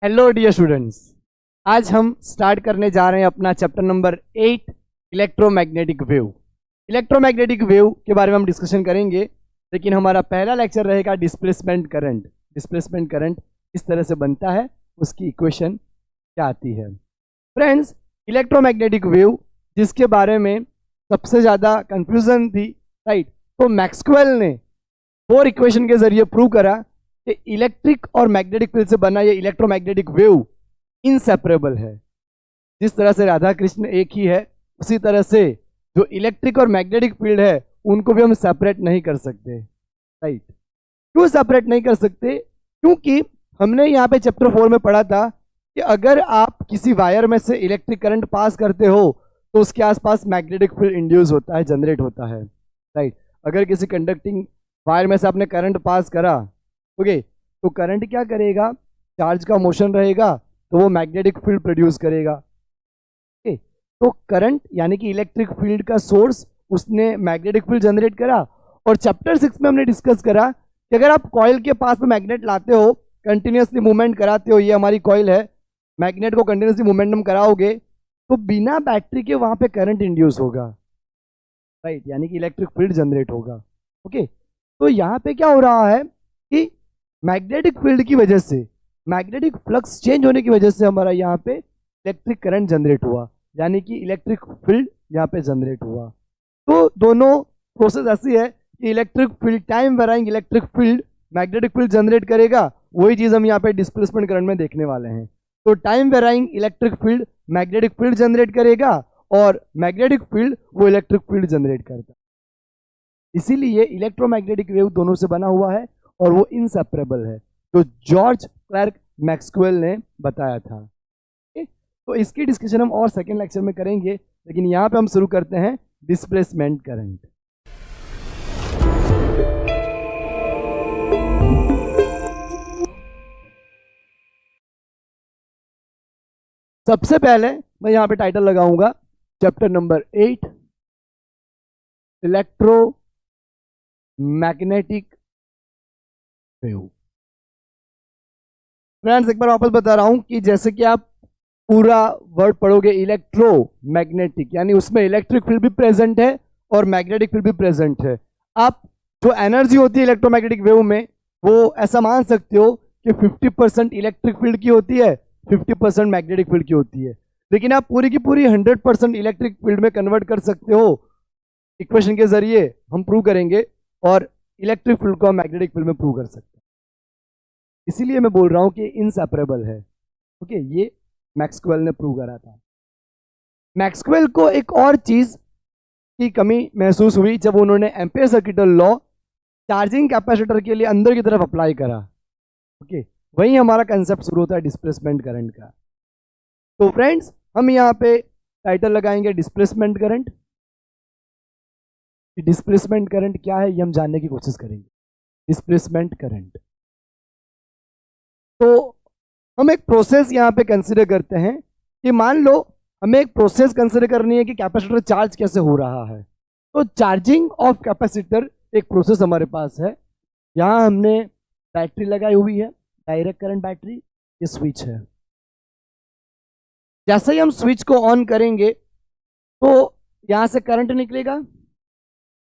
Hello dear students, आज हम start करने जा रहे हैं अपना chapter number 8 electromagnetic wave. Electromagnetic wave के बारे में हम डिस्कशन करेंगे, लेकिन हमारा पहला लेक्चर रहेगा डिस्प्लेसमेंट करंट। डिस्प्लेसमेंट करंट किस तरह से बनता है, उसकी इक्वेशन क्या आती है। फ्रेंड्स, इलेक्ट्रोमैग्नेटिक वेव जिसके बारे में सबसे ज़्यादा कंफ्यूजन थी, राइट, तो मैक्सवेल ने 4 इक्वेशन के जरिए प्रूव करा कि इलेक्ट्रिक और मैग्नेटिक फील्ड से बना ये इलेक्ट्रोमैग्नेटिक वेव इनसेपरेबल है। जिस तरह से राधा कृष्ण एक ही है, उसी तरह से जो इलेक्ट्रिक और मैग्नेटिक फील्ड है उनको भी हम सेपरेट नहीं कर सकते, राइट। क्यों सेपरेट नहीं कर सकते? क्योंकि हमने यहाँ पे चैप्टर 4 में पढ़ा था कि अगर आप किसी वायर में से इलेक्ट्रिक करंट पास करते हो तो उसके आसपास मैग्नेटिक फील्ड इंड्यूस होता है, जनरेट होता है, राइट। अगर किसी कंडक्टिंग वायर में से आपने करंट पास करा, ओके, तो करंट क्या करेगा? चार्ज का मोशन रहेगा तो वो मैग्नेटिक फील्ड प्रोड्यूस करेगा। ओके, तो करंट यानी कि इलेक्ट्रिक फील्ड का सोर्स, उसने मैग्नेटिक फील्ड जनरेट करा। और चैप्टर 6 में हमने डिस्कस करा कि अगर आप कॉइल के पास में मैग्नेट लाते हो, कंटिन्यूसली मूवमेंट कराते हो, ये हमारी कॉइल है, मैग्नेट को कंटिन्यूसली मोमेंटम कराओगे तो बिना बैटरी के वहां पे करंट इंड्यूस होगा, राइट, यानी कि इलेक्ट्रिक फील्ड जनरेट होगा। ओके, तो यहाँ पे क्या हो रहा है कि मैग्नेटिक फील्ड की वजह से, मैग्नेटिक फ्लक्स चेंज होने की वजह से हमारा यहाँ पे इलेक्ट्रिक करंट जनरेट हुआ, यानी कि इलेक्ट्रिक फील्ड यहाँ पे जनरेट हुआ। तो दोनों प्रोसेस ऐसी है कि electric field, time varying electric field magnetic field generate करेगा, वही चीज़ हम यहाँ पे डिस्प्लेसमेंट करंट में देखने वाले हैं। तो time varying electric field magnetic field generate करेगा और मैग्नेटिक फील्ड वो इलेक्ट्रिक फील्ड जनरेट करता है। इसीलिए इलेक्ट्रोमैग्नेटिक वेव दोनों से बना हुआ है और वो इनसेपरेबल है, जो जॉर्ज क्लर्क मैक्सवेल ने बताया था। तो इसकी डिस्कशन हम और सेकेंड लेक्चर में करेंगे, लेकिन यहाँ पे हम शुरू करते हैं डिस्प्लेसमेंट करंट। सबसे पहले मैं यहाँ पे टाइटल लगाऊंगा chapter number 8 electromagnetic wave. Friends, एक बार वापस बता रहा हूं कि जैसे कि आप पूरा वर्ड पढ़ोगे इलेक्ट्रोमैग्नेटिक, यानी उसमें इलेक्ट्रिक फील्ड भी प्रेजेंट है और मैग्नेटिक फील्ड भी प्रेजेंट है। आप जो एनर्जी होती है इलेक्ट्रोमैग्नेटिक वेव में, वो ऐसा मान सकते हो कि 50% इलेक्ट्रिक फील्ड की होती है, 50% मैग्नेटिक फील्ड की होती है। लेकिन आप पूरी की पूरी 100% इलेक्ट्रिक फील्ड में कन्वर्ट कर सकते हो, इक्वेशन के जरिए हम प्रूव करेंगे, और इलेक्ट्रिक फील्ड को हम मैग्नेटिक फील्ड में प्रूव कर सकते हैं। इसीलिए मैं बोल रहा हूं कि इनसेपरेबल है। ओके, ये मैक्सवेल ने प्रूव करा था। मैक्सवेल को एक और चीज की कमी महसूस हुई जब उन्होंने ampere circuit law charging capacitor के लिए अंदर की तरफ अप्लाई करा। ओके, वही हमारा कंसेप्ट शुरू होता है डिस्प्लेसमेंट करंट का। तो फ्रेंड्स, हम यहाँ पे टाइटल लगाएंगे डिस्प्लेसमेंट करंट। डिस्प्लेसमेंट करंट क्या है ये हम जानने की कोशिश करेंगे। डिस्प्लेसमेंट करंट, तो हम एक प्रोसेस यहाँ पे कंसिडर करते हैं कि मान लो हमें एक प्रोसेस कंसिडर करनी है कि कैपेसिटर चार्ज कैसे हो रहा है। तो चार्जिंग ऑफ कैपेसिटर एक प्रोसेस हमारे पास है। यहाँ हमने बैटरी लगाई हुई है, डायरेक्ट करंट बैटरी, ये स्विच है। जैसे ही हम स्विच को ऑन करेंगे तो यहाँ से करंट निकलेगा।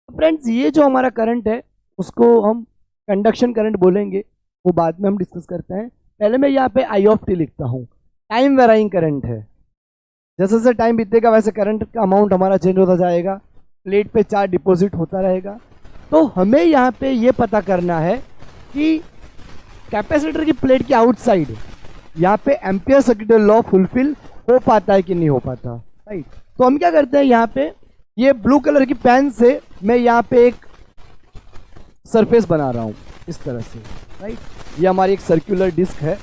फ्रेंड्स, ये जो हमारा करंट है उसको हम कंडक्शन करंट बोलेंगे, वो बाद में हम डिस्कस करते हैं। पहले मैं यहाँ पे आई ऑफ टी लिखता हूँ। टाइम वेराइंग करंट है, जैसे जैसे टाइम बीतेगा वैसे करंट का अमाउंट हमारा चेंज होता जाएगा, प्लेट पे चार्ज डिपॉजिट होता रहेगा। तो हमें यहाँ पे ये पता करना है कि कैपेसिटर की प्लेट के आउटसाइड यहाँ पे एम्पियर सर्किट लॉ फुलफिल हो पाता है कि नहीं हो पाता, राइट। तो हम क्या करते हैं, यहाँ पे ये ब्लू कलर की पेन से मैं यहाँ पे एक सरफेस बना रहा हूँ इस तरह से, राइट। ये हमारी एक सर्कुलर डिस्क है,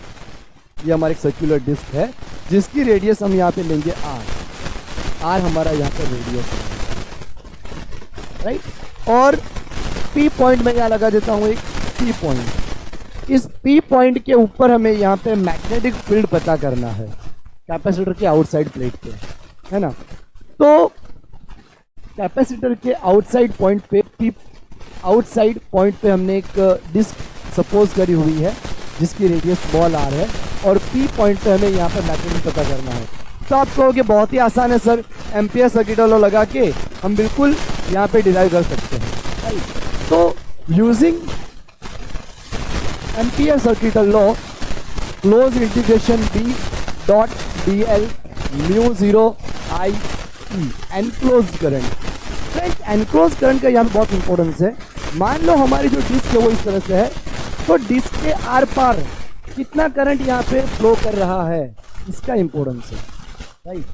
ये हमारी एक सर्कुलर डिस्क है जिसकी रेडियस हम यहाँ पे लेंगे आर हमारा यहाँ पे रेडियस है, राइट। और पी पॉइंट में यहाँ लगा देता हूँ एक पी पॉइंट। इस पी पॉइंट के ऊपर हमें यहाँ पे मैग्नेटिक फील्ड पता करना है कैपेसिटर के आउटसाइड प्लेट पे, है ना। तो कैपेसिटर के आउटसाइड पॉइंट पे, पी आउटसाइड पॉइंट पे हमने एक डिस्क सपोज करी हुई है जिसकी रेडियस स्मॉल आर है। और पी पॉइंट पे हमें यहाँ पर मैग्नेटिक पता करना है। तो आप कहोगे बहुत ही आसान है सर, एम्पियर सर्किट लॉ लगा के हम बिल्कुल यहाँ पे डिराइव कर सकते हैं, राइट। तो using ampere circuit law, close integration B dot D L mu 0 I E enclose current. Friends enclose current का यहाँ पे बहुत इंपॉर्टेंस है। मान लो हमारी जो डिस्क है वो इस तरह से है, तो डिस्क के आर पार कितना करंट यहाँ पे फ्लो कर रहा है, इसका इंपॉर्टेंस है, राइट।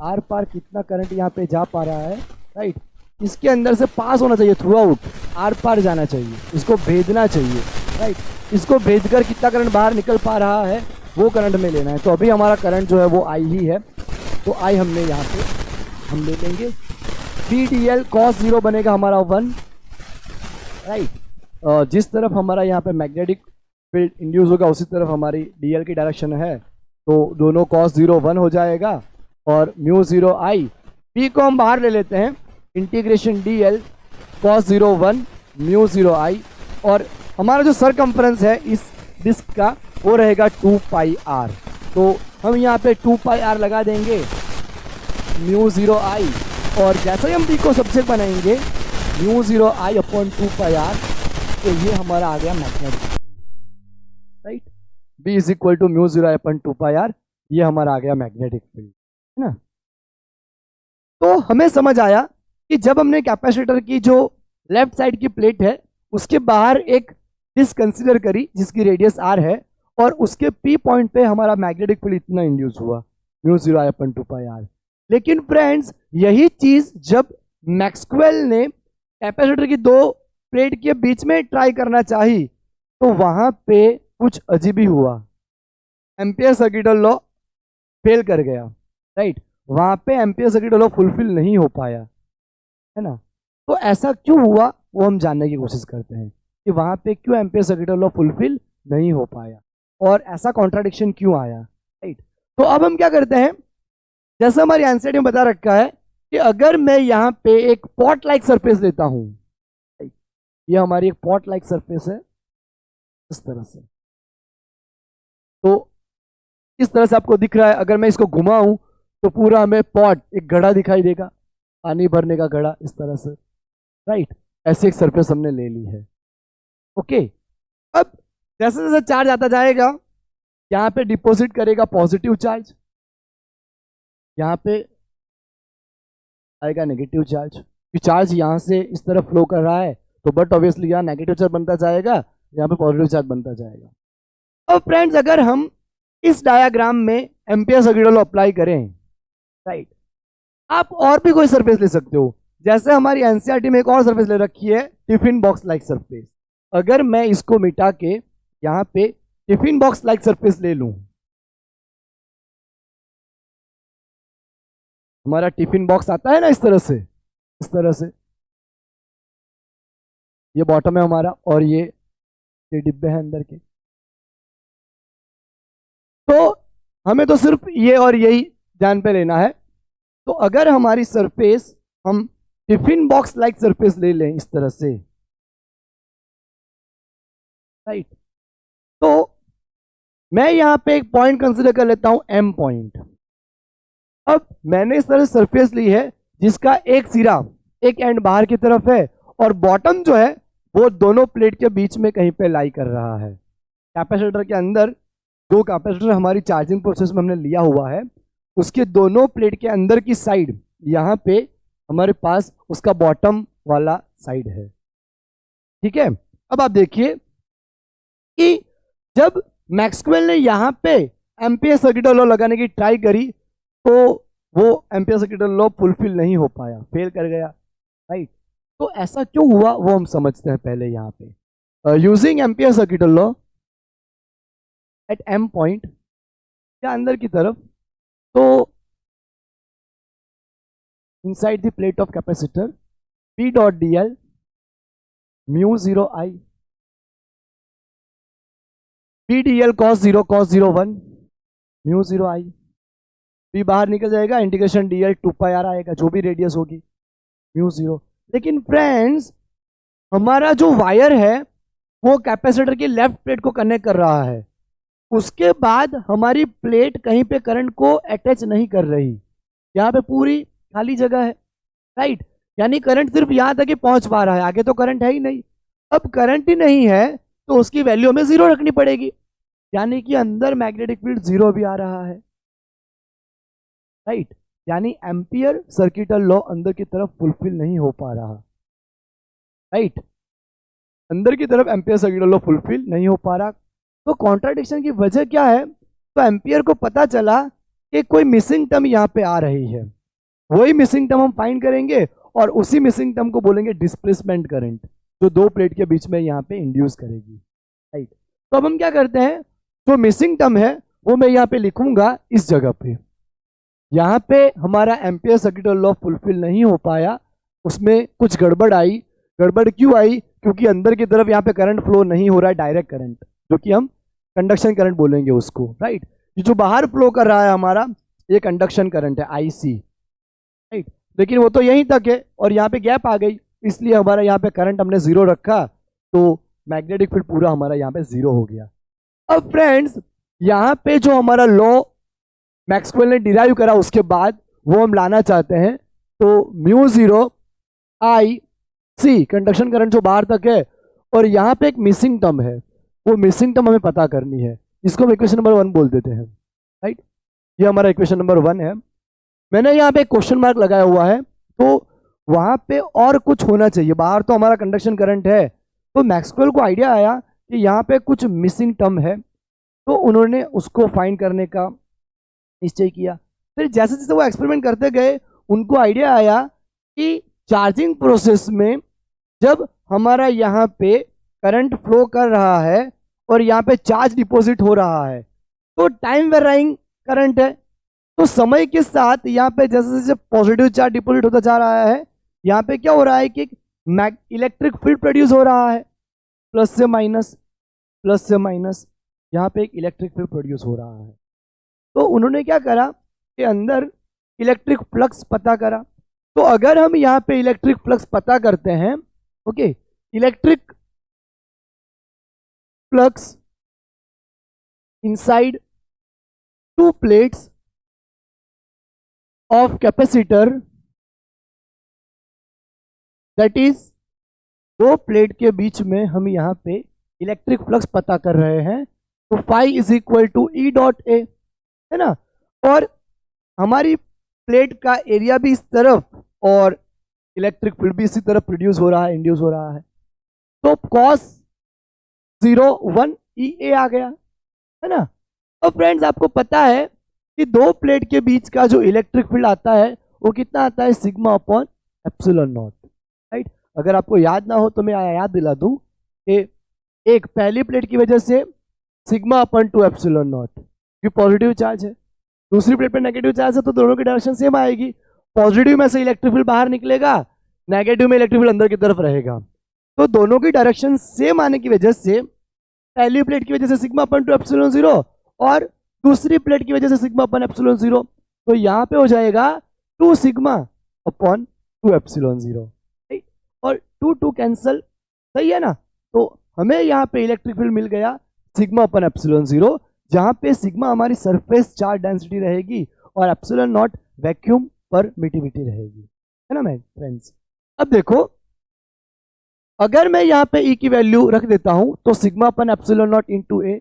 आर पार कितना करंट यहाँ पे जा पा रहा है, राइट। इसके अंदर से पास होना चाहिए, थ्रू आउट आर पार जाना चाहिए, इसको भेजना चाहिए, राइट। इसको भेजकर कितना करंट बाहर निकल पा रहा है वो करंट में लेना है। तो अभी हमारा करंट जो है वो आई ही है, तो आई हमने यहाँ पे हम ले लेंगे। पी डी एल कॉस 0 बनेगा हमारा 1, राइट। जिस तरफ हमारा यहाँ पे मैग्नेटिक फील्ड इंड्यूस होगा उसी तरफ हमारी डी एल की डायरेक्शन है, तो दोनों कॉस 0 1 हो जाएगा और म्यू 0 आई। पी को हम बाहर ले लेते हैं, integration D L cos 0 1 mu 0 आई, और हमारा जो सरकम्फ्रेंस है इस डिस्क का वो रहेगा 2 पाई आर। तो हम यहाँ पे 2 पाई आर लगा देंगे म्यू 0 आई, और जैसे ही हम बी को सबसे बनाएंगे mu 0 I upon 2 pi r, तो ये हमारा आ गया magnetic, right. B is equal to mu 0 I upon 2 pi r, ये हमारा आ गया मैग्नेटिक फील्ड, है ना। तो हमें समझ आया कि जब हमने कैपेसिटर की जो लेफ्ट साइड की प्लेट है उसके बाहर एक डिस्क कंसीडर करी जिसकी रेडियस आर है, और उसके पी पॉइंट पे हमारा मैग्नेटिक फील्ड इतना इंड्यूस हुआ mu 0 I upon 2 pi r. लेकिन फ्रेंड्स यही चीज जब मैक्सवेल ने कैपेसिटर की दो प्लेट के बीच में ट्राई करना चाही तो वहां पे कुछ अजीब ही हुआ, एम्पियर सर्किट लॉ फेल कर गया, राइट। वहां पे एम्पियर सर्किट लॉ फुलफिल नहीं हो पाया, है ना। तो ऐसा क्यों हुआ वो हम जानने की कोशिश करते हैं कि वहां पे क्यों एम्पियर सर्किट लॉ फुलफिल नहीं हो पाया और ऐसा कॉन्ट्राडिक्शन क्यों आया, राइट। तो अब हम क्या करते हैं, जैसा हमारी एनसीईआरटी में बता रखा है कि अगर मैं यहाँ पे एक पॉट लाइक सरफेस लेता हूं, ये हमारी एक पॉट लाइक सरफेस है इस तरह से, तो इस तरह से आपको दिख रहा है। अगर मैं इसको घुमाऊं तो पूरा हमें पॉट, एक घड़ा दिखाई देगा, पानी भरने का घड़ा इस तरह से, राइट। ऐसे एक सरफेस हमने ले ली है, ओके। अब जैसे जैसे चार्ज आता जाएगा यहाँ पे डिपॉजिट करेगा पॉजिटिव चार्ज, यहाँ पे आएगा नेगेटिव चार्ज, कि चार्ज यहाँ से इस तरफ फ्लो कर रहा है तो बट ऑब्वियसली यहाँ नेगेटिव चार्ज बनता जाएगा, यहाँ पे पॉजिटिव चार्ज बनता जाएगा। अब फ्रेंड्स अगर हम इस डायग्राम में एम्पियर सर्किट लॉ अप्लाई करें, राइट, आप और भी कोई सरफेस ले सकते हो। जैसे हमारी एनसीईआरटी में एक और सरफेस ले रखी है टिफिन बॉक्स लाइक सरफेस, अगर मैं इसको मिटा के यहाँ पे टिफिन बॉक्स लाइक सरफेस ले लूं, हमारा टिफिन बॉक्स आता है ना इस तरह से, इस तरह से ये बॉटम है हमारा और ये डिब्बे हैं अंदर के, तो हमें तो सिर्फ ये और यही ध्यान पे लेना है। तो अगर हमारी सरफेस हम टिफिन बॉक्स लाइक सरफेस ले लें इस तरह से, राइट, तो मैं यहां पे एक पॉइंट कंसीडर कर लेता हूं एम पॉइंट। अब मैंने इस तरह सरफेस ली है जिसका एक सिरा, एक एंड बाहर की तरफ है और बॉटम जो है वो दोनों प्लेट के बीच में कहीं पे लाई कर रहा है। कैपेसिटर के अंदर जो कैपेसिटर हमारी चार्जिंग प्रोसेस में हमने लिया हुआ है उसके दोनों प्लेट के अंदर की साइड यहाँ पे हमारे पास उसका बॉटम वाला साइड है, ठीक है। अब आप देखिए कि जब मैक्सवेल ने यहाँ पे एम्पियर सर्किट लॉ लगाने की ट्राई करी तो वो एम्पियर सर्किट लॉ फुलफिल नहीं हो पाया, फेल कर गया, राइट। तो ऐसा क्यों हुआ वो हम समझते हैं पहले। यहाँ पे using ampere circuit law at M point या अंदर की तरफ, तो inside the plate of capacitor P dot dl mu 0 I P dl cos 0 1 mu 0 I, P बाहर निकल जाएगा, इंटीग्रेशन dl 2 pi r आएगा जो भी रेडियस होगी mu 0। लेकिन फ्रेंड्स हमारा जो वायर है वो कैपेसिटर की लेफ्ट प्लेट को कनेक्ट कर रहा है उसके बाद हमारी प्लेट कहीं पे करंट को अटैच नहीं कर रही, यहाँ पे पूरी खाली जगह है, राइट। यानी करंट सिर्फ यहाँ तक ही पहुंच पा रहा है, आगे तो करंट है ही नहीं। अब करंट ही नहीं है तो उसकी वैल्यू हमें जीरो रखनी पड़ेगी, यानी कि अंदर मैग्नेटिक फील्ड जीरो भी आ रहा है, राइट। यानी एम्पियर सर्किटल लॉ अंदर की तरफ फुलफिल नहीं हो पा रहा, राइट। अंदर की तरफ एम्पियर सर्किटल लॉ फुलफिल नहीं हो पा रहा। तो कॉन्ट्राडिक्शन की वजह क्या है? तो एम्पियर को पता चला कि कोई मिसिंग टर्म यहाँ पे आ रही है, वही मिसिंग टर्म हम फाइंड करेंगे और उसी मिसिंग टर्म को बोलेंगे डिस्प्लेसमेंट करंट, जो दो प्लेट के बीच में यहाँ पे इंड्यूस करेगी, राइट। तो अब हम क्या करते हैं, जो मिसिंग टर्म है वो मैं यहाँ पे लिखूंगा इस जगह पे। यहाँ पे हमारा एम्पियर सर्किटल लॉ फुलफिल नहीं हो पाया, उसमें कुछ गड़बड़ आई। गड़बड़ क्यों आई? क्योंकि अंदर की तरफ यहाँ पे करंट फ्लो नहीं हो रहा है, डायरेक्ट करंट, जो कि हम कंडक्शन करंट बोलेंगे उसको, राइट। ये जो बाहर फ्लो कर रहा है हमारा, ये कंडक्शन करंट है आईसी, राइट। लेकिन वो तो यहीं तक है और यहाँ पे गैप आ गई, इसलिए हमारा यहाँ पे करंट हमने जीरो रखा, तो मैग्नेटिक फील्ड पूरा हमारा यहाँ पे जीरो हो गया। अब फ्रेंड्स, यहाँ पे जो हमारा लॉ मैक्सवेल ने डिराइव करा उसके बाद वो हम लाना चाहते हैं, तो म्यू जीरो आई सी कंडक्शन करंट जो बाहर तक है, और यहाँ पे एक मिसिंग टर्म है, वो मिसिंग टर्म हमें पता करनी है, इसको हम इक्वेशन नंबर 1 बोल देते हैं, राइट। ये हमारा इक्वेशन नंबर 1 है। मैंने यहाँ पे क्वेश्चन मार्क लगाया हुआ है, तो वहां पे और कुछ होना चाहिए। बाहर तो हमारा कंडक्शन करंट है, तो मैक्सवेल को आइडिया आया कि यहाँ पे कुछ मिसिंग टर्म है, तो उन्होंने उसको फाइंड करने का निश्चय किया। फिर जैसे जैसे वो एक्सपेरिमेंट करते गए, उनको आइडिया आया कि चार्जिंग प्रोसेस में जब हमारा यहाँ पे करंट फ्लो कर रहा है और यहाँ पे चार्ज डिपॉजिट हो रहा है, तो टाइम वेराइंग करंट है, तो समय के साथ यहाँ पे जैसे जैसे पॉजिटिव चार्ज डिपॉजिट होता जा रहा है, यहाँ पे क्या हो रहा है कि इलेक्ट्रिक फील्ड प्रोड्यूस हो रहा है, प्लस से माइनस, यहाँ पे एक इलेक्ट्रिक फील्ड प्रोड्यूस हो रहा है। तो उन्होंने क्या करा कि अंदर इलेक्ट्रिक फ्लक्स पता करा। तो अगर हम यहाँ पे इलेक्ट्रिक फ्लक्स पता करते हैं, okay, electric flux inside to plates of capacitor, that is दो प्लेट के बीच में हम यहाँ पे इलेक्ट्रिक फ्लक्स पता कर रहे हैं, तो phi is equal to E dot A, है ना। और हमारी प्लेट का एरिया भी इस तरफ और इलेक्ट्रिक फील्ड भी इसी तरफ प्रोड्यूस हो रहा है, इंड्यूस हो रहा है, तो कॉस 0 1 ई ए आ गया, है ना। अब फ्रेंड्स, आपको पता है कि दो प्लेट के बीच का जो इलेक्ट्रिक फील्ड आता है वो कितना आता है, sigma upon epsilon not, right. अगर आपको याद ना हो तो मैं याद दिला दूं कि एक पहली प्लेट की वजह से सिग्मा अपॉन 2 एप्सिलॉन नॉट, क्योंकि पॉजिटिव चार्ज है, दूसरी प्लेट पे नेगेटिव चार्ज है, तो दोनों की डायरेक्शन सेम आएगी। पॉजिटिव में से इलेक्ट्रिक फील्ड बाहर निकलेगा, नेगेटिव में इलेक्ट्रिक फील्ड अंदर की तरफ रहेगा, तो दोनों की डायरेक्शन सेम आने की वजह से पहली प्लेट की वजह से सिग्मा अपॉन 2 एप्सिलॉन 0 और दूसरी प्लेट की वजह से सिग्मा अपॉन एप्सिलॉन 0, तो यहाँ पे हो जाएगा 2 सिग्मा अपॉन 2 एप्सिलॉन 0, ठीक। और 2 2 कैंसल, सही है ना। तो हमें यहाँ पे इलेक्ट्रिक फील्ड मिल गया सिग्मा अपॉन एप्सिलॉन 0, जहाँ पे सिग्मा हमारी सरफेस चार्ज डेंसिटी रहेगी और एप्सिलॉन नॉट वैक्यूम परमिटिविटी रहेगी, है ना फ्रेंड्स। अब देखो, अगर मैं यहाँ पे ई की वैल्यू रख देता हूँ तो sigma upon epsilon naught into A,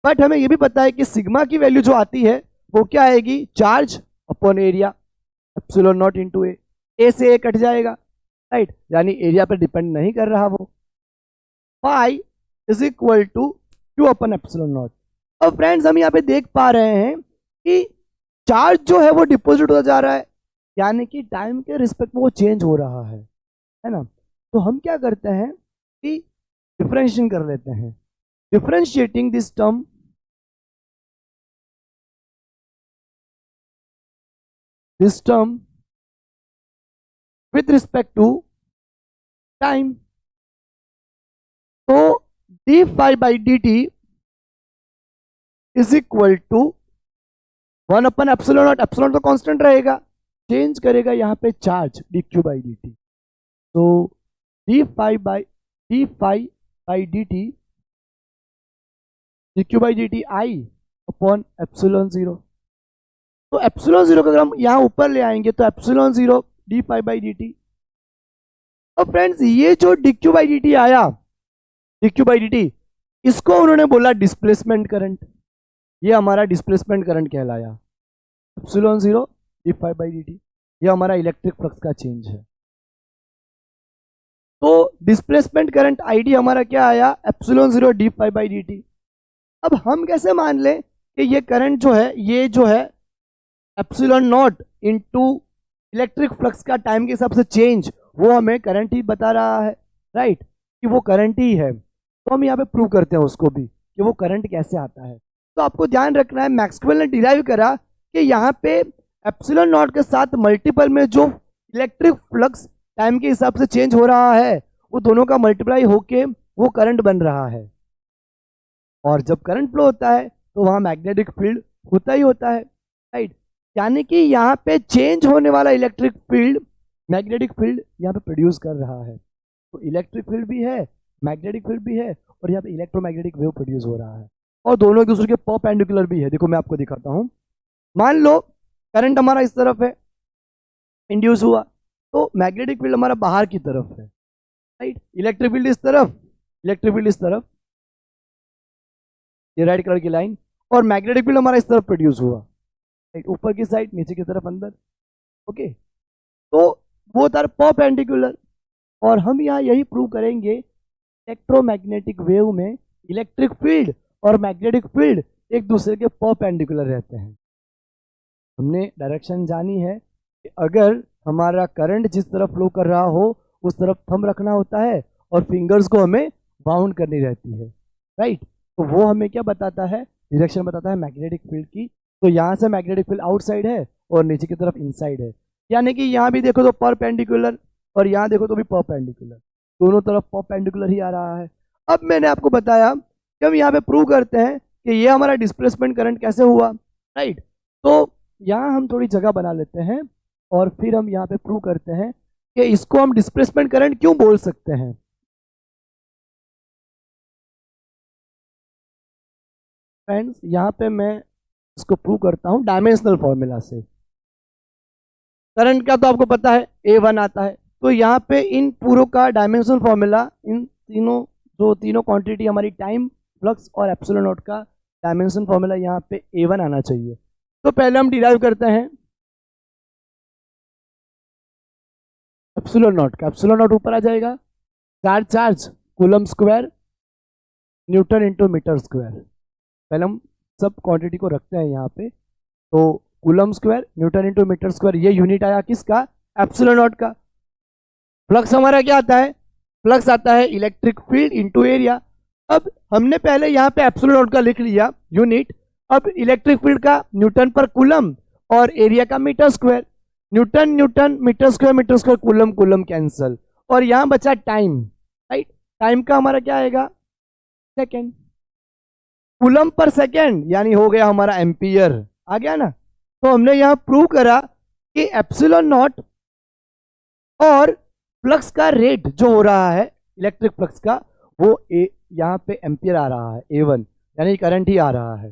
but हमें ये भी पता है कि सिग्मा की वैल्यू जो आती है वो क्या आएगी, charge upon area, epsilon naught into A से ए कट जाएगा, राइट। यानी एरिया पर डिपेंड नहीं कर रहा वो। Phi is equal to Q upon epsilon naught. अब फ्रेंड्स, हम यहाँ पे देख पा रहे हैं कि चार्ज जो है वो डिपॉजिट होता जा रहा है, यानी कि टाइम के रिस्पेक्ट में वो चेंज हो रहा है ना। तो हम क्या करते हैं कि डिफरेंशिएशन कर लेते हैं, differentiating this term with respect to time, तो d phi by dt is equal to 1 अपन एप्सिलॉन नॉट, एप्सिलॉन तो कांस्टेंट रहेगा, चेंज करेगा यहाँ पे चार्ज dq by dt, तो d phi by dt dq by dt I upon epsilon zero. तो epsilon zero को अगर हम यहाँ ऊपर ले आएंगे तो epsilon zero D phi by D T. अब फ्रेंड्स ये जो dq बाई dt आया, dq बाई dt, इसको उन्होंने बोला डिस्प्लेसमेंट करंट। ये हमारा डिस्प्लेसमेंट करंट कहलाया, epsilon zero D phi by D T. ये हमारा इलेक्ट्रिक फ्लक्स का चेंज है। तो डिस्प्लेसमेंट करंट आईडी हमारा क्या आया, epsilon zero D phi by D T. अब हम कैसे मान लें कि ये करंट जो है, ये जो है epsilon not into electric flux का टाइम के हिसाब से चेंज, वो हमें करंट ही बता रहा है, राइट, कि वो करंट ही है। तो हम यहाँ पे प्रूव करते हैं उसको भी कि वो करंट कैसे आता है। तो आपको ध्यान रखना है, मैक्सवेल ने डिराइव करा कि यहाँ पे एप्सिलॉन नॉट के साथ मल्टीपल में जो इलेक्ट्रिक फ्लक्स टाइम के हिसाब से चेंज हो रहा है, वो दोनों का मल्टीप्लाई होके वो करंट बन रहा है। और जब करंट फ्लो होता है तो वहाँ मैग्नेटिक फील्ड होता ही होता है, राइट। यानी कि यहाँ पे चेंज होने वाला इलेक्ट्रिक फील्ड मैग्नेटिक फील्ड यहाँ पे प्रोड्यूस कर रहा है। तो इलेक्ट्रिक फील्ड भी है, मैग्नेटिक फील्ड भी है, और यहाँ पे इलेक्ट्रोमैग्नेटिक वेव प्रोड्यूस हो रहा है, और दोनों एक दूसरे के परपेंडिकुलर भी है। देखो मैं आपको दिखाता हूँ। मान लो करंट हमारा इस तरफ है, इंड्यूस हुआ, तो मैग्नेटिक फील्ड हमारा बाहर की तरफ है, राइट। इलेक्ट्रिक फील्ड इस तरफ, इलेक्ट्रिक फील्ड इस तरफ, ये रेड कलर की लाइन, और मैग्नेटिक फील्ड हमारा इस तरफ प्रोड्यूस हुआ, राइट, ऊपर की साइड, नीचे की तरफ, अंदर, ओके। तो वो था परपेंडिकुलर। और हम यहाँ यही प्रूव करेंगे, इलेक्ट्रोमैग्नेटिक वेव में इलेक्ट्रिक फील्ड और मैग्नेटिक फील्ड एक दूसरे के परपेंडिकुलर रहते हैं। हमने डायरेक्शन जानी है कि अगर हमारा करंट जिस तरफ फ्लो कर रहा हो उस तरफ थंब रखना होता है और फिंगर्स को हमें बाउंड करनी रहती है, राइट। तो वो हमें क्या बताता है, डायरेक्शन बताता है मैग्नेटिक फील्ड की। तो यहाँ से मैग्नेटिक फील्ड आउटसाइड है और नीचे की तरफ इनसाइड है, यानी कि यहाँ भी देखो तो परपेंडिकुलर और यहाँ देखो तो भी परपेंडिकुलर, दोनों तरफ परपेंडिकुलर ही आ रहा है। अब मैंने आपको बताया कि हम यहाँ पे प्रूव करते हैं कि ये हमारा डिस्प्लेसमेंट करंट कैसे हुआ, राइट। तो यहाँ हम थोड़ी जगह बना लेते हैं और फिर हम यहाँ पे प्रूव करते हैं कि इसको हम डिस्प्लेसमेंट करंट क्यों बोल सकते हैं। फ्रेंड्स यहाँ पे मैं इसको प्रूव करता हूँ डायमेंशनल फॉर्मूला से। करंट का तो आपको पता है A1 आता है, तो यहाँ पे इन पूरों का डायमेंशनल फॉर्मूला, इन तीनों जो तीनों क्वांटिटी हमारी टाइम, फ्लक्स और एप्सिलॉन नॉट का डायमेंशन फॉर्मूला यहाँ पे A1 आना चाहिए। तो पहले हम डिराइव करते हैं एप्सिलॉन नॉट का। एप्सिलॉन नॉट ऊपर आ जाएगा, charge charge coulomb square newton into metre square. पहले हम सब क्वांटिटी को रखते हैं यहाँ पे। तो coulomb square newton into metre square, ये यूनिट आया किसका, एप्सिलॉन नॉट का। फ्लक्स हमारा क्या आता है, फ्लक्स आता है इलेक्ट्रिक फील्ड इंटू एरिया। अब हमने पहले यहाँ पे एप्सिलॉन नॉट का लिख लिया यूनिट, अब इलेक्ट्रिक फील्ड का न्यूटन पर कूलम और एरिया का metre square. Newton newton, metre square coulomb coulomb cancel, और यहाँ बचा टाइम, राइट। टाइम का हमारा क्या आएगा, सेकेंड, कूलम पर सेकेंड, यानी हो गया हमारा एम्पियर, आ गया ना। तो हमने यहाँ प्रूव करा कि एप्सिलॉन नॉट और फ्लक्स का रेट जो हो रहा है इलेक्ट्रिक फ्लक्स का, वो यहाँ पे एम्पियर आ रहा है, A1, यानी करंट ही आ रहा है।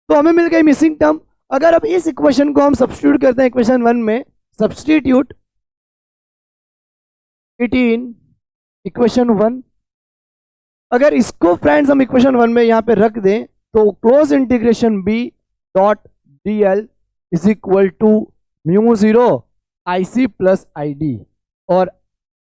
तो हमें मिल गई मिसिंग टर्म। अगर अब इस इक्वेशन को हम सब्स्टिट्यूट करते हैं इक्वेशन 1 में, सब्स्टिट्यूट इट इन इक्वेशन 1। अगर इसको फ्रेंड्स हम इक्वेशन 1 में यहाँ पे रख दें तो close integration B dot DL is equal to mu 0 IC plus ID, और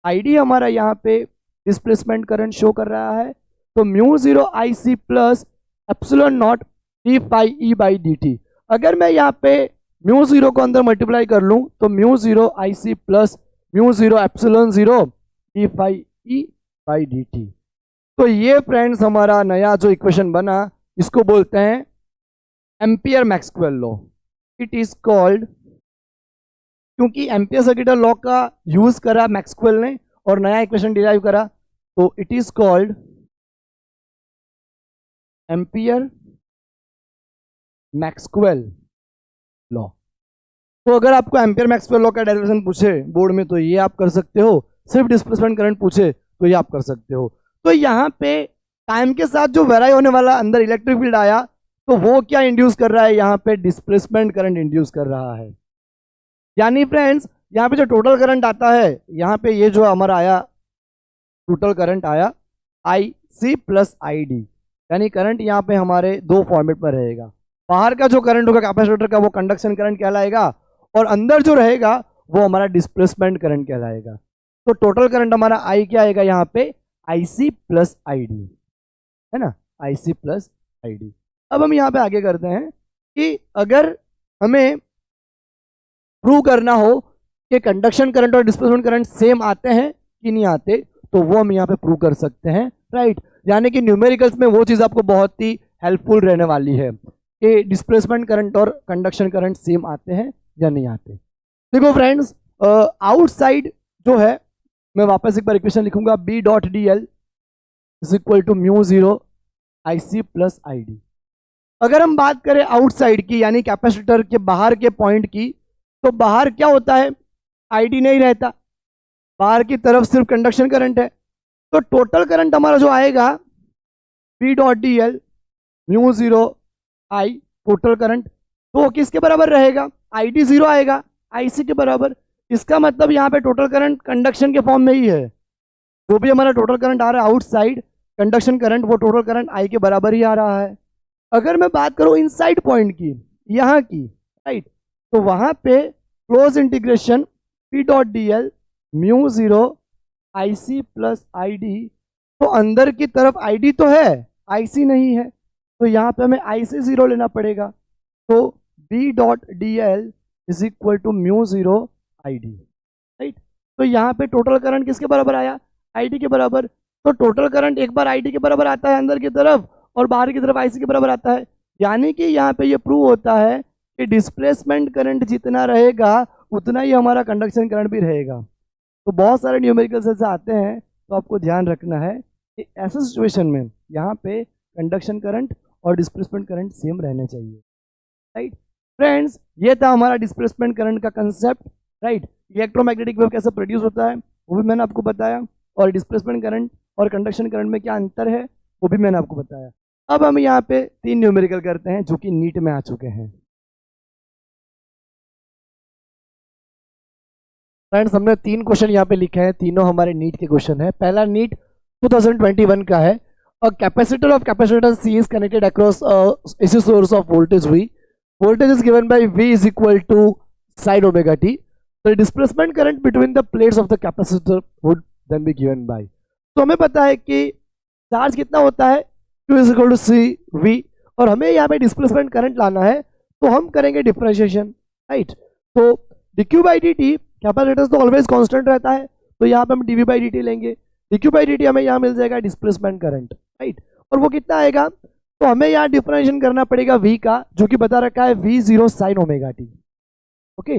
ID हमारा यहाँ पे डिस्प्लेसमेंट करंट शो कर रहा है। तो mu 0 IC plus epsilon naught D phi E by D T. अगर मैं यहाँ पे म्यू 0 को अंदर मल्टीप्लाई कर लूँ तो mu 0 IC plus mu 0 epsilon 0 D phi E by D T. तो ये फ्रेंड्स हमारा नया जो इक्वेशन बना, इसको बोलते हैं ampere Maxwell law. It is called, क्योंकि एम्पियर सर्किटल लॉ का यूज करा मैक्सवेल ने और नया इक्वेशन डिराइव करा, तो it is called ampere Maxwell law. तो अगर आपको एम्पियर मैक्सवेल लॉ का डेरिवेशन पूछे बोर्ड में तो ये आप कर सकते हो, सिर्फ डिस्प्लेसमेंट करंट पूछे तो ये आप कर सकते हो। तो यहाँ पे टाइम के साथ जो वेराई होने वाला अंदर इलेक्ट्रिक फील्ड आया, तो वो क्या इंड्यूस कर रहा है, यहाँ पे डिस्प्लेसमेंट करंट इंड्यूस कर रहा है। यानी फ्रेंड्स यहाँ पे जो टोटल करंट आता है, यहाँ पे ये जो हमारा आया टोटल करंट आया IC प्लस ID, यानी करंट यहाँ पे हमारे दो फॉर्मेट पर रहेगा। बाहर का जो करंट होगा कैपेसिटर का वो कंडक्शन करंट कहलाएगा, और अंदर जो रहेगा वो हमारा डिस्प्लेसमेंट करंट कहलाएगा। तो टोटल करंट हमारा I क्या आएगा यहाँ पे, IC प्लस ID, है ना, IC प्लस ID। अब हम यहाँ पे आगे करते हैं कि अगर हमें प्रूव करना हो कि कंडक्शन करंट और डिस्प्लेसमेंट करंट सेम आते हैं कि नहीं आते, तो वो हम यहाँ पे प्रूव कर सकते हैं, राइट। यानी कि न्यूमेरिकल्स में वो चीज़ आपको बहुत ही हेल्पफुल रहने वाली है कि डिस्प्लेसमेंट करंट और कंडक्शन करंट सेम आते हैं या नहीं आते। देखो फ्रेंड्स, आउटसाइड जो है, मैं वापस एक बार इक्वेशन लिखूंगा, B.dl is equal to μ0 IC plus ID। अगर हम बात करें आउटसाइड की, यानी कैपेसिटर के बाहर के पॉइंट की, तो बाहर क्या होता है, ID नहीं रहता, बाहर की तरफ सिर्फ कंडक्शन करंट है। तो टोटल करंट हमारा जो आएगा B.dl μ0 I टोटल करंट, तो किसके बराबर रहेगा, ID 0 आएगा, IC के बराबर। इसका मतलब यहाँ पे टोटल करंट कंडक्शन के फॉर्म में ही है। जो भी हमारा टोटल करंट आ रहा है आउटसाइड कंडक्शन करंट, वो टोटल करंट I के बराबर ही आ रहा है। अगर मैं बात करूँ इनसाइड पॉइंट की, यहाँ की, राइट, तो वहाँ पे close integration B.dl μ0 IC plus ID, तो अंदर की तरफ ID तो है, IC नहीं है, तो यहाँ पे हमें IC 0 लेना पड़ेगा। तो B.dl is equal to μ0 ID, right. तो यहाँ पे टोटल करंट किसके बराबर आया, ID के बराबर। तो टोटल करंट एक बार ID के बराबर आता है अंदर की तरफ, और बाहर की तरफ IC के बराबर आता है। यानी कि यहाँ पे ये प्रूव होता है कि डिस्प्लेसमेंट करंट जितना रहेगा उतना ही हमारा कंडक्शन करंट भी रहेगा। तो बहुत सारे न्यूमेरिकल्स ऐसे आते हैं, तो आपको ध्यान रखना है कि ऐसे सिचुएशन में यहाँ पे कंडक्शन करंट और डिस्प्लेसमेंट करंट सेम रहने चाहिए, राइट। फ्रेंड्स, ये था हमारा डिस्प्लेसमेंट करंट का कंसेप्ट, राइट। इलेक्ट्रोमैग्नेटिक वेव कैसे प्रोड्यूस होता है वो भी मैंने आपको बताया, और डिस्प्लेसमेंट करंट और कंडक्शन करंट में क्या अंतर है वो भी मैंने आपको बताया। अब हम यहाँ पे 3 न्यूमेरिकल करते हैं जो कि नीट में आ चुके हैं। फ्रेंड्स, हमने 3 क्वेश्चन यहाँ पे लिखे हैं, तीनों हमारे नीट के क्वेश्चन है। पहला नीट 2021 का है। A capacitor of capacitance C is connected across AC source of voltage V. Voltage is given by V is equal to sin omega t. The displacement current between the plates of the capacitor would then be given by. तो हमें पता है कि charge कितना होता है, Q is equal to CV, और हमें यहाँ पे डिस्प्लेसमेंट करंट लाना है, तो हम करेंगे डिफरेंशिएशन, राइट। तो dq by dt, कैपेसिटेंस तो ऑलवेज कांस्टेंट रहता है, तो यहाँ पे हम dv by dt लेंगे। dq by dt हमें यहाँ मिल जाएगा डिस्प्लेसमेंट करंट, राइट। और वो कितना आएगा, तो हमें यहाँ डिफरेंशिएशन करना पड़ेगा v का, जो कि बता रखा है v0 sin omega t। Okay,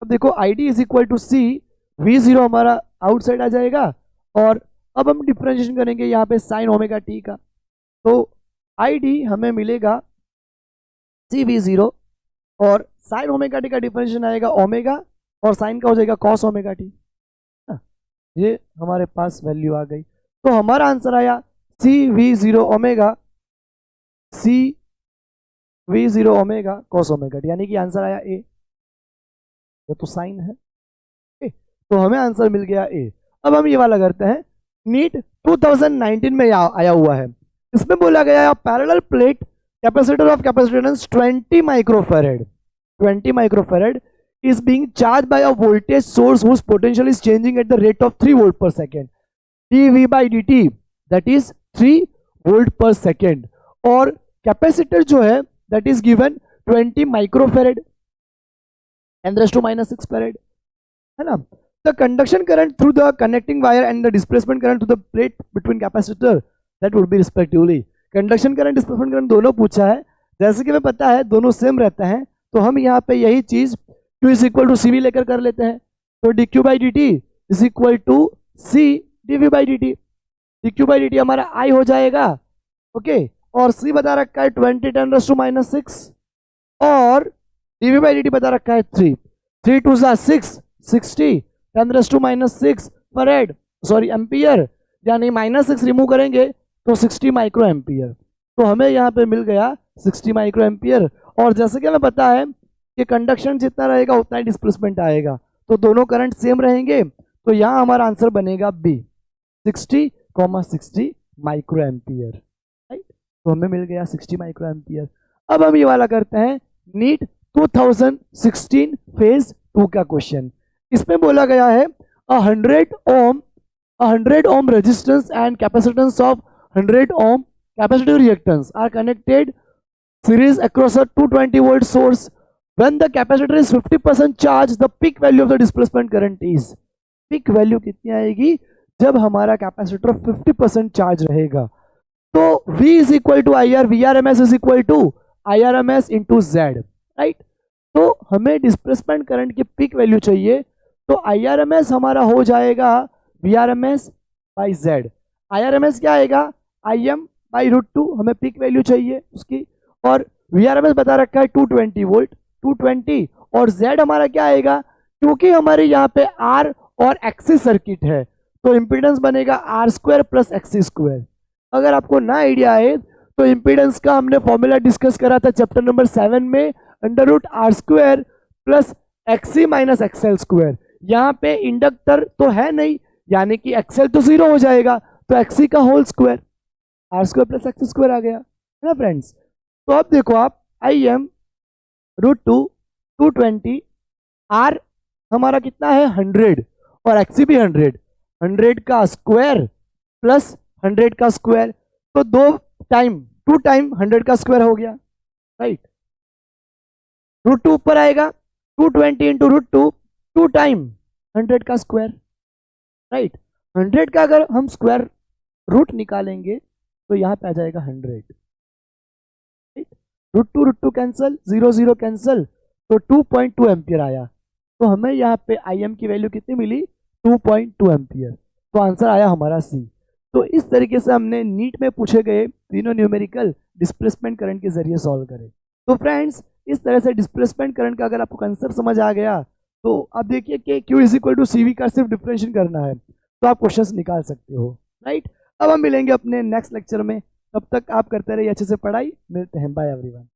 अब देखो id is equal to c, v0 हमारा आउटसाइड आ जाएगा, और अब हम डिफरेंशिएशन करेंगे यहाँ पे sin ओमेगा t का, तो id हमें मिलेगा cv0, और sin ओमेगा t का डिफरेंशिएशन आएगा ओमेगा, और साइन का हो जाएगा cos ओमेगा टी। ये हमारे पास वैल्यू आ गई, तो हमारा आंसर आया CV0 omega, CV0 omega cos omega T, यानी कि आंसर आया ए। ये तो साइन है ए, तो हमें आंसर मिल गया ए। अब हम ये वाला करते हैं, नीट 2019 में आया हुआ है। इसमें बोला गया है parallel plate capacitor of capacitance 20 microfarad, 20 microfarad is being charged by a voltage source whose potential is changing at the rate of 3 volt per second, dV by dt, that is 3 volt per second, और capacitor जो है that is given 20 microfarad 10⁻⁻6 farad, है ना। The conduction current through the connecting wire and the displacement current to the plate between capacitor that would be respectively. Conduction current displacement current दोनों पूछा है, जैसे कि हमें पता है दोनों सेम रहते हैं, तो हम यहाँ पे यही चीज Q is equal to CV लेकर कर लेते हैं। तो dq by dt is equal to C dV by dt, dq by dt हमारा I हो जाएगा, ओके, और C बता रखा है 20 10⁻⁻6, और dV बाई dt बता रखा है 3 3 2 6 60 10⁻⁻6 फैराड, सॉरी एम्पियर, यानी -6 रिमूव करेंगे तो 60 माइक्रो एम्पियर। तो हमें यहाँ पे मिल गया 60 माइक्रो एम्पियर। और जैसे कि हमें पता है कि कंडक्शन जितना रहेगा उतना ही डिस्प्लेसमेंट आएगा, तो दोनों करंट सेम रहेंगे, तो यहाँ हमारा आंसर बनेगा बी, 60, माइक्रो एम्पियर। राइट, तो हमें मिल गया 60 माइक्रो एम्पियर। अब हम ये वाला करते हैं नीट 2016 फेज 2 का क्वेश्चन। इसमें बोला गया है 100 ohm resistance and capacitance of 100 ohm capacitive reactance are connected series across a 220 volt source. When the capacitor is 50% charged, the peak value of the displacement current is. peak value कितनी आएगी जब हमारा capacitor 50% charge रहेगा? तो V is equal to I R, V R M S is equal to I R M S into Z. Right, तो हमें displacement current की peak value चाहिए, तो आई आर एम एस हमारा हो जाएगा V R M S by Z. I R M S क्या आएगा? आई एम बाई √2, हमें पीक वैल्यू चाहिए उसकी, और वी आर एम एस बता रखा है 220 वोल्ट, 220, और जेड हमारा क्या आएगा? क्योंकि हमारे यहाँ पे आर और एक्सी सर्किट है, तो इंपीडेंस बनेगा R square plus XC square. अगर आपको ना आइडिया है तो इंपीडेंस का हमने फॉर्मूला डिस्कस करा था चैप्टर नंबर 7 में, √r² plus XC minus XL square. यहाँ पे इंडक्टर तो है नहीं, यानी कि एक्सएल तो 0 हो जाएगा, तो एक्सी का whole square, r² plus XC square आ गया, है ना फ्रेंड्स। तो अब देखो आप, आई एम √2 220, आर हमारा कितना है 100, और एक्सी भी 100, 100 का स्क्वायर प्लस 100 का स्क्वायर, तो 2 टाइम 100 का स्क्वायर हो गया। राइट, √2 ऊपर आएगा, 220 इंटू √2, 2 टाइम 100 का स्क्वायर। राइट, 100 का अगर हम स्क्वायर रूट निकालेंगे तो यहाँ पे आ जाएगा 100। √2 कैंसिल, 0 0 कैंसिल, तो 2.2 एम्पियर आया। तो हमें यहाँ पे आई एम की वैल्यू कितनी मिली? 2.2 एम्पियर। तो आंसर आया हमारा सी। तो इस तरीके से हमने नीट में पूछे गए तीनों न्यूमेरिकल डिस्प्लेसमेंट करंट के जरिए सॉल्व करे। तो फ्रेंड्स, इस तरह से डिस्प्लेसमेंट करंट का अगर आपको कंसेप्ट समझ आ गया, तो अब देखिए कि Q is equal to CV का सिर्फ डिफरेंशिएशन करना है, तो आप क्वेश्चंस निकाल सकते हो। राइट, अब हम मिलेंगे अपने नेक्स्ट लेक्चर में, तब तक आप करते रहिए अच्छे से पढ़ाई। मिलते हैं, बाय एवरीवन।